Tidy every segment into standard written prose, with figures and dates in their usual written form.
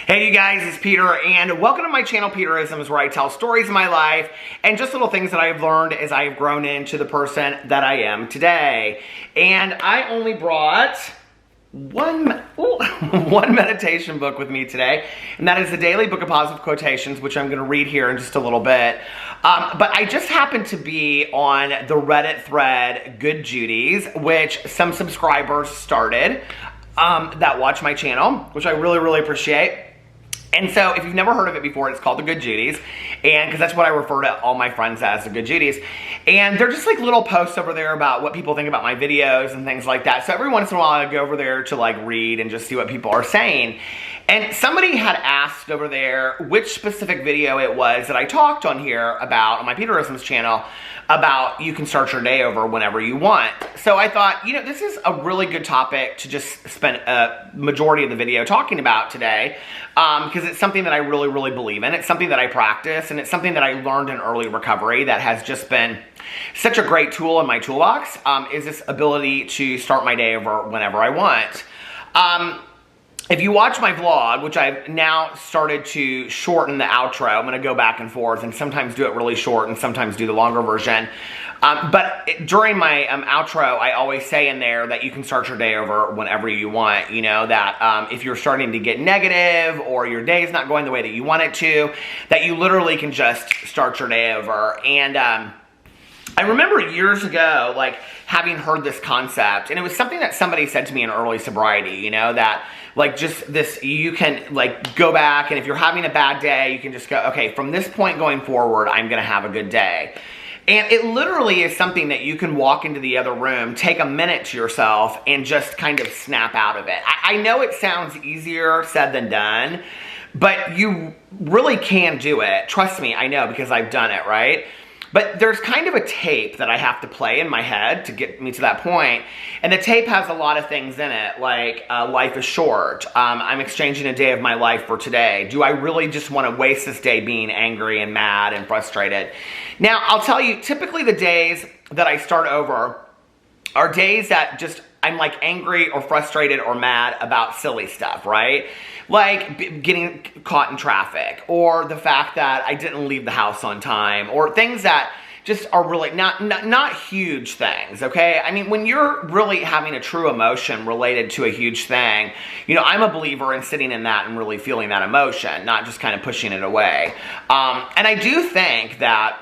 Hey you guys, it's Peter, and welcome to my channel, Peterisms, where I tell stories of my life and just little things that I've learned as I have grown into the person that I am today. And I only brought one meditation book with me today, and that is the Daily Book of Positive Quotations, which I'm going to read here in just a little bit. But I just happened to be on the Reddit thread, Good Judy's, which some subscribers started that watch my channel, which I really appreciate. And so, if you've never heard of it before, it's called the Good Judy's, and because that's what I refer to all my friends as, the Good Judy's. And they're just like little posts over there about what people think about my videos and things like that. So every once in a while, I go over there to like read and just see what people are saying. And somebody had asked over there which specific video it was that I talked on here about, on my Peterisms channel, about you can start your day over whenever you want. So I thought, you know, this is a really good topic to just spend a majority of the video talking about today, because it's something that I really believe in. It's something that I practice, and it's something that I learned in early recovery that has just been such a great tool in my toolbox, is this ability to start my day over whenever I want. If you watch my vlog, which I've now started to shorten the outro, I'm going to go back and forth and sometimes do it really short and sometimes do the longer version. But during my outro, I always say in there that you can start your day over whenever you want. You know, that if you're starting to get negative or your day is not going the way that you want it to, that you literally can just start your day over. And I remember years ago, like, having heard this concept, and it was something that somebody said to me in early sobriety, you know, that, like, just this, you can, like, go back, and if you're having a bad day, you can just go, okay, from this point going forward, I'm gonna have a good day. And it literally is something that you can walk into the other room, take a minute to yourself, and just kind of snap out of it. I know it sounds easier said than done, but you really can do it. Trust me, I know, because I've done it, right? But there's kind of a tape that I have to play in my head to get me to that point. And the tape has a lot of things in it, like life is short. I'm exchanging a day of my life for today. Do I really just want to waste this day being angry and mad and frustrated? Now, I'll tell you, typically the days that I start over are days that just I'm like angry or frustrated or mad about silly stuff, right? Like getting caught in traffic, or the fact that I didn't leave the house on time, or things that just are really not huge things, okay? I mean, when you're really having a true emotion related to a huge thing, you know, I'm a believer in sitting in that and really feeling that emotion, not just kind of pushing it away. And I do think that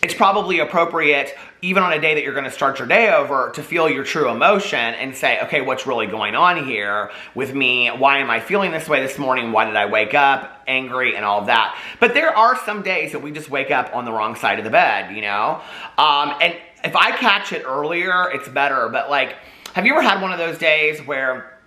it's probably appropriate, even on a day that you're going to start your day over, to feel your true emotion and say, okay, what's really going on here with me? Why am I feeling this way this morning? Why did I wake up angry and all of that? But there are some days that we just wake up on the wrong side of the bed, you know? And if I catch it earlier, it's better. But like, have you ever had one of those days where,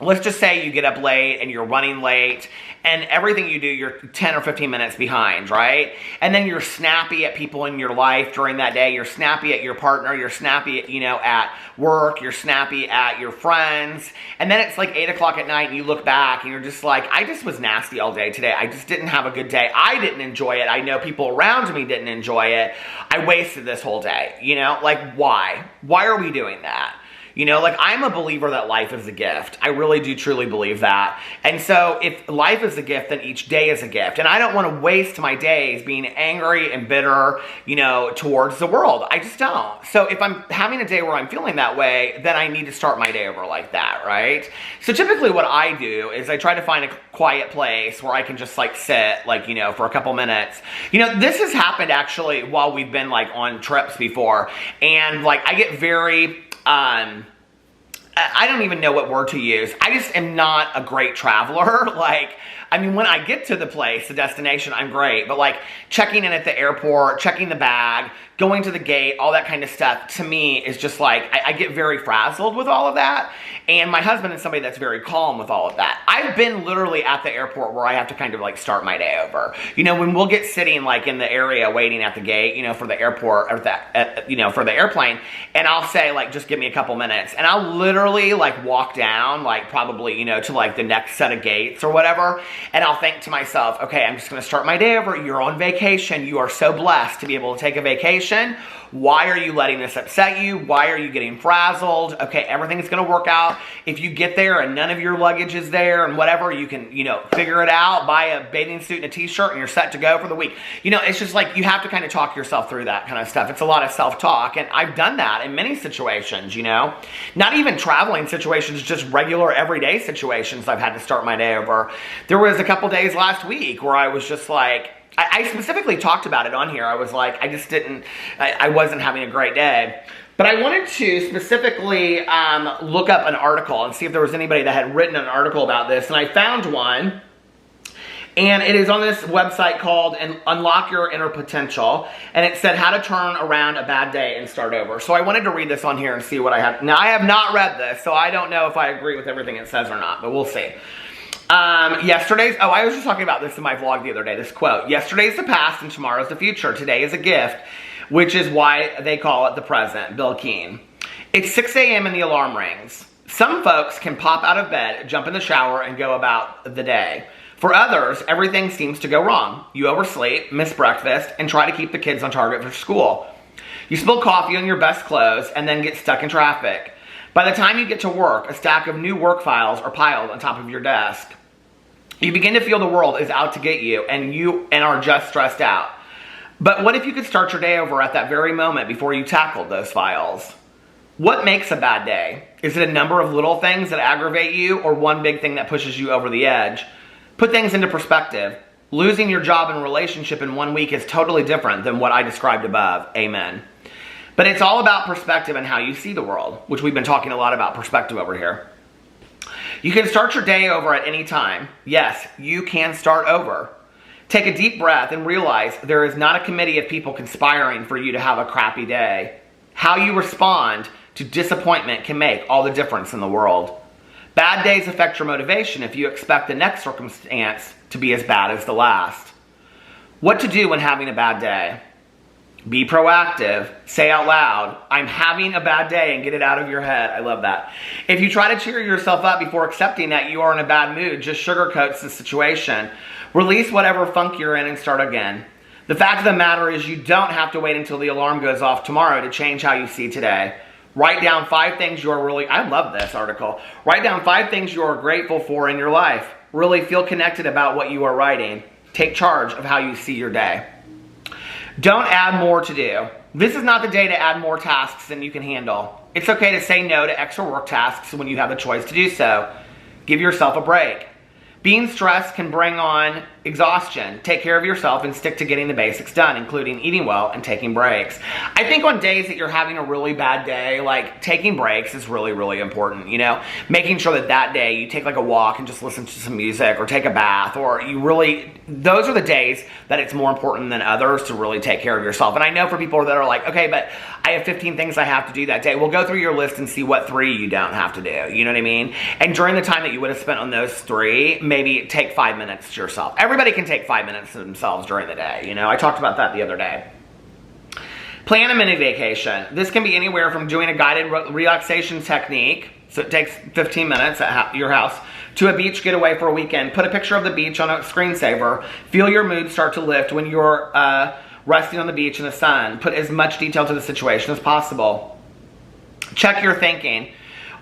let's just say you get up late and you're running late, and everything you do, you're 10 or 15 minutes behind, right? And then you're snappy at people in your life during that day. You're snappy at your partner. You're snappy, you know, at work. You're snappy at your friends. And then it's like 8 o'clock at night and you look back and you're just like, I just was nasty all day today. I just didn't have a good day. I didn't enjoy it. I know people around me didn't enjoy it. I wasted this whole day, you know? Like, why? Why are we doing that? You know, like, I'm a believer that life is a gift. I really do truly believe that. And so if life is a gift, then each day is a gift. And I don't want to waste my days being angry and bitter, you know, towards the world. I just don't. So if I'm having a day where I'm feeling that way, then I need to start my day over like that, right? So typically what I do is I try to find a quiet place where I can just like sit, like, you know, for a couple minutes. You know, this has happened actually while we've been like on trips before. And like, I get very... I don't even know what word to use. I just am not a great traveler. Like, I mean, when I get to the place, the destination, I'm great. But like checking in at the airport, checking the bag, going to the gate, all that kind of stuff, to me is just like, I get very frazzled with all of that. And my husband is somebody that's very calm with all of that. I've been literally at the airport where I have to kind of like start my day over. You know, when we'll get sitting like in the area waiting at the gate, you know, for the airport, or that, you know, for the airplane, and I'll say like, just give me a couple minutes. And I'll literally literally like walk down, like probably, you know, to like the next set of gates or whatever. And I'll think to myself, okay, I'm just going to start my day over. You're on vacation. You are so blessed to be able to take a vacation. Why are you letting this upset you? Why are you getting frazzled? Okay, everything's going to work out. If you get there and none of your luggage is there and whatever, you can, you know, figure it out, buy a bathing suit and a t-shirt and you're set to go for the week. You know, it's just like you have to kind of talk yourself through that kind of stuff. It's a lot of self-talk, and I've done that in many situations, you know. Not even traveling situations, just regular everyday situations I've had to start my day over. There was a couple days last week where I was just like, I specifically talked about it on here. I was like, I wasn't having a great day. But I wanted to specifically look up an article and see if there was anybody that had written an article about this. And I found one. And it is on this website called Unlock Your Inner Potential. And it said how to turn around a bad day and start over. So I wanted to read this on here and see what I have. Now, I have not read this, so I don't know if I agree with everything it says or not. But we'll see. I was just talking about this in my vlog the other day, this quote. Yesterday's the past and tomorrow's the future. Today is a gift, which is why they call it the present. Bill Keane. It's 6 a.m. and the alarm rings. Some folks can pop out of bed, jump in the shower, and go about the day. For others, everything seems to go wrong. You oversleep, miss breakfast, and try to keep the kids on target for school. You spill coffee on your best clothes and then get stuck in traffic. By the time you get to work, a stack of new work files are piled on top of your desk. You begin to feel the world is out to get you and are just stressed out. But what if you could start your day over at that very moment before you tackled those files? What makes a bad day? Is it a number of little things that aggravate you or one big thing that pushes you over the edge? Put things into perspective. Losing your job and relationship in 1 week is totally different than what I described above. Amen. But it's all about perspective and how you see the world, which we've been talking a lot about perspective over here. You can start your day over at any time. Yes, you can start over. Take a deep breath and realize there is not a committee of people conspiring for you to have a crappy day. How you respond to disappointment can make all the difference in the world. Bad days affect your motivation if you expect the next circumstance to be as bad as the last. What to do when having a bad day? Be proactive. Say out loud, I'm having a bad day, and get it out of your head. I love that. If you try to cheer yourself up before accepting that you are in a bad mood, just sugarcoats the situation. Release whatever funk you're in and start again. The fact of the matter is you don't have to wait until the alarm goes off tomorrow to change how you see today. Write down 5 things you are I love this article. Write down 5 things you are grateful for in your life. Really feel connected about what you are writing. Take charge of how you see your day. Don't add more to do. This is not the day to add more tasks than you can handle. It's okay to say no to extra work tasks when you have the choice to do so. Give yourself a break. Being stressed can bring on exhaustion. Take care of yourself and stick to getting the basics done, including eating well and taking breaks. I think on days that you're having a really bad day, like taking breaks is really, really important, you know? Making sure that that day you take like a walk and just listen to some music or take a bath, or those are the days that it's more important than others to really take care of yourself. And I know for people that are like, okay, but I have 15 things I have to do that day. Well, go through your list and see what 3 you don't have to do. You know what I mean? And during the time that you would have spent on those 3, maybe take 5 minutes to yourself. Everybody can take 5 minutes to themselves during the day. You know, I talked about that the other day. Plan a mini vacation. This can be anywhere from doing a guided relaxation technique, so it takes 15 minutes at your house, to a beach getaway for a weekend. Put a picture of the beach on a screensaver. Feel your mood start to lift when you're resting on the beach in the sun. Put as much detail to the situation as possible. Check your thinking.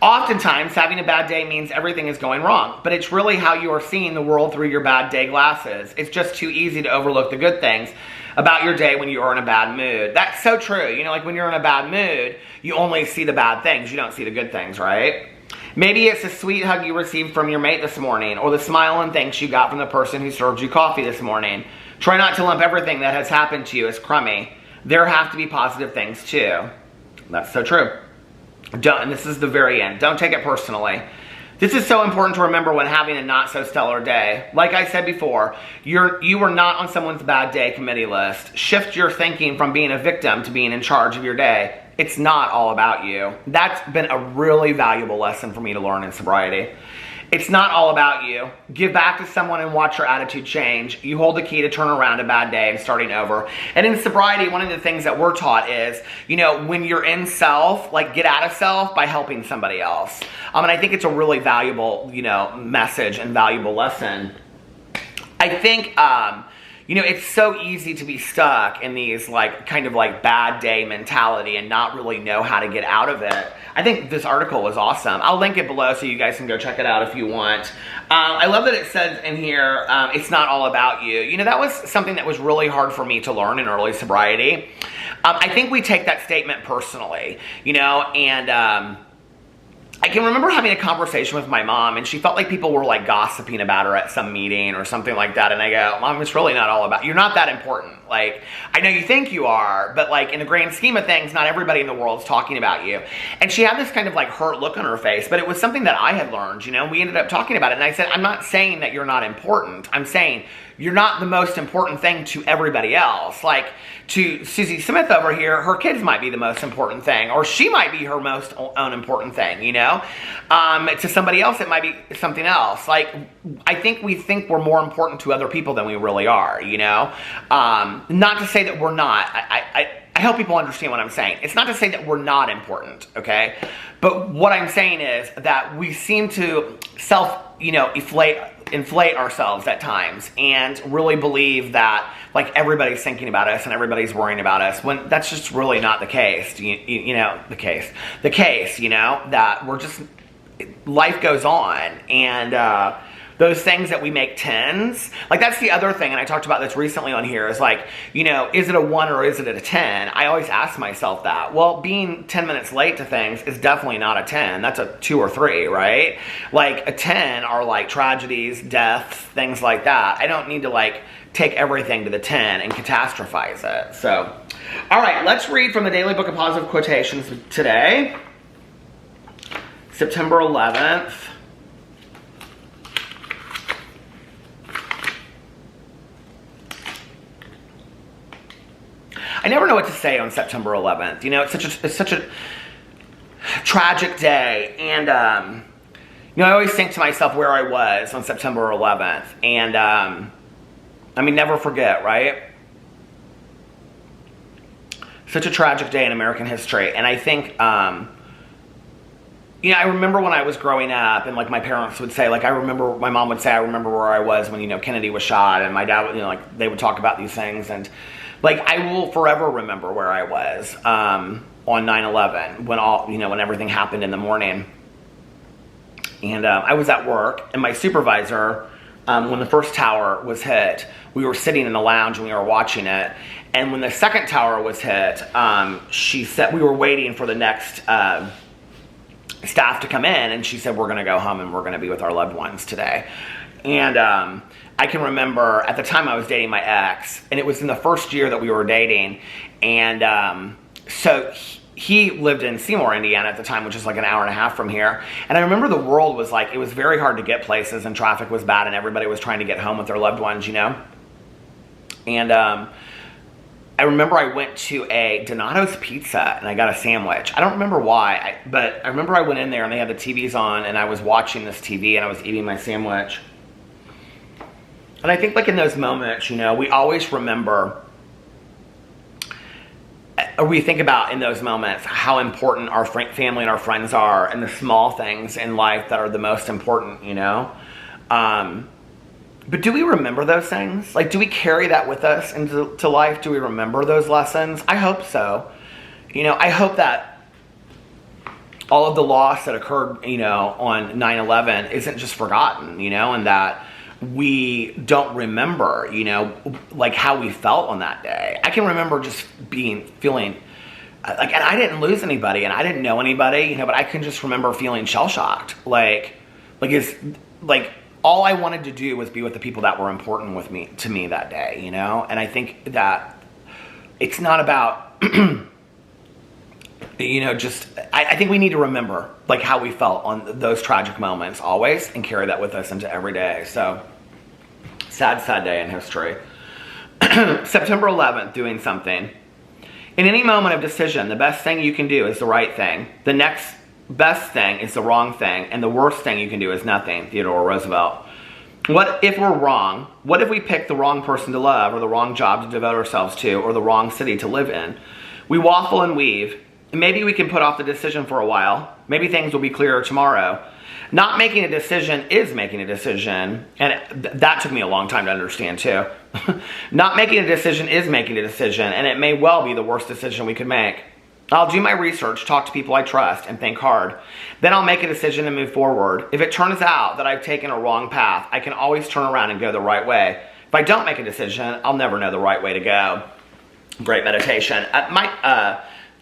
Oftentimes, having a bad day means everything is going wrong, but it's really how you are seeing the world through your bad day glasses. It's just too easy to overlook the good things about your day when you are in a bad mood. That's so true. You know, like when you're in a bad mood, you only see the bad things. You don't see the good things, right? Maybe it's the sweet hug you received from your mate this morning, or the smile and thanks you got from the person who served you coffee this morning. Try not to lump everything that has happened to you as crummy. There have to be positive things too. That's so true. And this is the very end. Don't take it personally. This is so important to remember when having a not so stellar day. Like I said before, you are not on someone's bad day committee list. Shift your thinking from being a victim to being in charge of your day. It's not all about you. That's been a really valuable lesson for me to learn in sobriety. It's not all about you. Give back to someone and watch your attitude change. You hold the key to turn around a bad day and starting over. And in sobriety, one of the things that we're taught is, when you're in self, like get out of self by helping somebody else. And I think it's a really valuable, message and valuable lesson. I think, it's so easy to be stuck in these kind of bad day mentality and not really know how to get out of it. I think this article was awesome. I'll link it below so you guys can go check it out if you want. I love that it says in here, it's not all about you. That was something that was really hard for me to learn in early sobriety. I think we take that statement personally, and I can remember having a conversation with my mom, and she felt like people were gossiping about her at some meeting or something like that. And I go, Mom, it's really not all about, you're not that important. I know you think you are, but in the grand scheme of things, not everybody in the world is talking about you. And she had this kind of hurt look on her face, but it was something that I had learned, we ended up talking about it. And I said, I'm not saying that you're not important. I'm saying you're not the most important thing to everybody else. To Susie Smith over here, her kids might be the most important thing, or she might be her most own important thing, To somebody else, it might be something else. I think we think we're more important to other people than we really are, Not to say that we're not. I hope people understand what I'm saying. It's not to say that we're not important, okay? But what I'm saying is that we seem to inflate ourselves at times and really believe that everybody's thinking about us and everybody's worrying about us, when that's just really not the case. The case, that we're just, life goes on, and those things that we make tens, that's the other thing, and I talked about this recently on here, is is it a 1 or is it a 10? I always ask myself that. Well, being 10 minutes late to things is definitely not a 10. That's a 2 or 3, right? A 10 are tragedies, deaths, things like that. I don't need to take everything to the 10 and catastrophize it. So, all right, let's read from the Daily Book of Positive Quotations today, September 11th. I never know what to say on September 11th. It's such a tragic day, and I always think to myself where I was on September 11th, and never forget, right? Such a tragic day in American history, and I think, I remember when I was growing up, and my parents would say, my mom would say, I remember where I was when Kennedy was shot, and my dad would, they would talk about these things, and I will forever remember where I was on 9/11 when everything happened in the morning. And I was at work, and my supervisor, when the first tower was hit, we were sitting in the lounge and we were watching it. And when the second tower was hit, she said, we were waiting for the next staff to come in, and she said, we're going to go home and we're going to be with our loved ones today. And I can remember at the time I was dating my ex, and it was in the first year that we were dating, and so he lived in Seymour, Indiana at the time, which is an hour and a half from here. And I remember the world was it was very hard to get places, and traffic was bad, and everybody was trying to get home with their loved ones, And I remember I went to a Donato's Pizza, and I got a sandwich. I don't remember why, but I remember I went in there, and they had the TVs on, and I was watching this TV, and I was eating my sandwich. And I think in those moments, we always remember, or we think about in those moments how important our family and our friends are, and the small things in life that are the most important, But do we remember those things? Do we carry that with us into life? Do we remember those lessons? I hope so. I hope that all of the loss that occurred, on 9/11 isn't just forgotten, and that we don't remember, how we felt on that day. I can remember just feeling, and I didn't lose anybody, and I didn't know anybody, but I can just remember feeling shell-shocked. All I wanted to do was be with the people that were important to me that day, And I think that it's not about, I think we need to remember, how we felt on those tragic moments always, and carry that with us into every day. So, sad day in history. September 11th, doing something. In any moment of decision, the best thing you can do is the right thing. The next best thing is the wrong thing, and the worst thing you can do is nothing. Theodore Roosevelt. What if we're wrong? What if we pick the wrong person to love, or the wrong job to devote ourselves to, or the wrong city to live in? We waffle and weave. Maybe we can put off the decision for a while. Maybe things will be clearer tomorrow. Not making a decision is making a decision, and that took me a long time to understand too. Not making a decision is making a decision, and it may well be the worst decision we could make. I'll do my research, talk to people I trust, and think hard. Then I'll make a decision and move forward. If it turns out that I've taken a wrong path, I can always turn around and go the right way. If I don't make a decision, I'll never know the right way to go. Great meditation.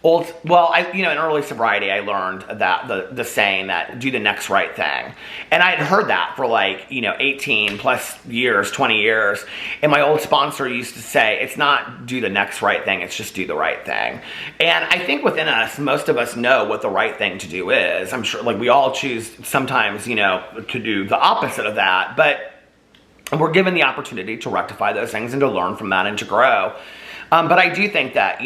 In early sobriety, I learned that the saying that do the next right thing. And I had heard that for 18 plus years, 20 years. And my old sponsor used to say, it's not do the next right thing, it's just do the right thing. And I think within us, most of us know what the right thing to do is. I'm sure we all choose sometimes, to do the opposite of that. But we're given the opportunity to rectify those things and to learn from that and to grow. But I do think that,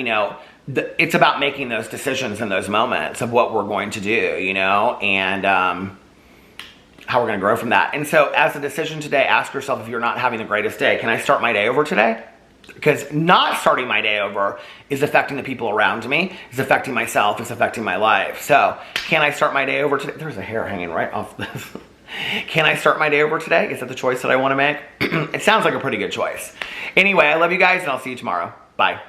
it's about making those decisions in those moments of what we're going to do, and how we're going to grow from that. And so as a decision today, ask yourself, if you're not having the greatest day, can I start my day over today? Because not starting my day over is affecting the people around me, is affecting myself, is affecting my life. So can I start my day over today? There's a hair hanging right off this. Can I start my day over today? Is that the choice that I want to make? It sounds like a pretty good choice. Anyway, I love you guys, and I'll see you tomorrow. Bye.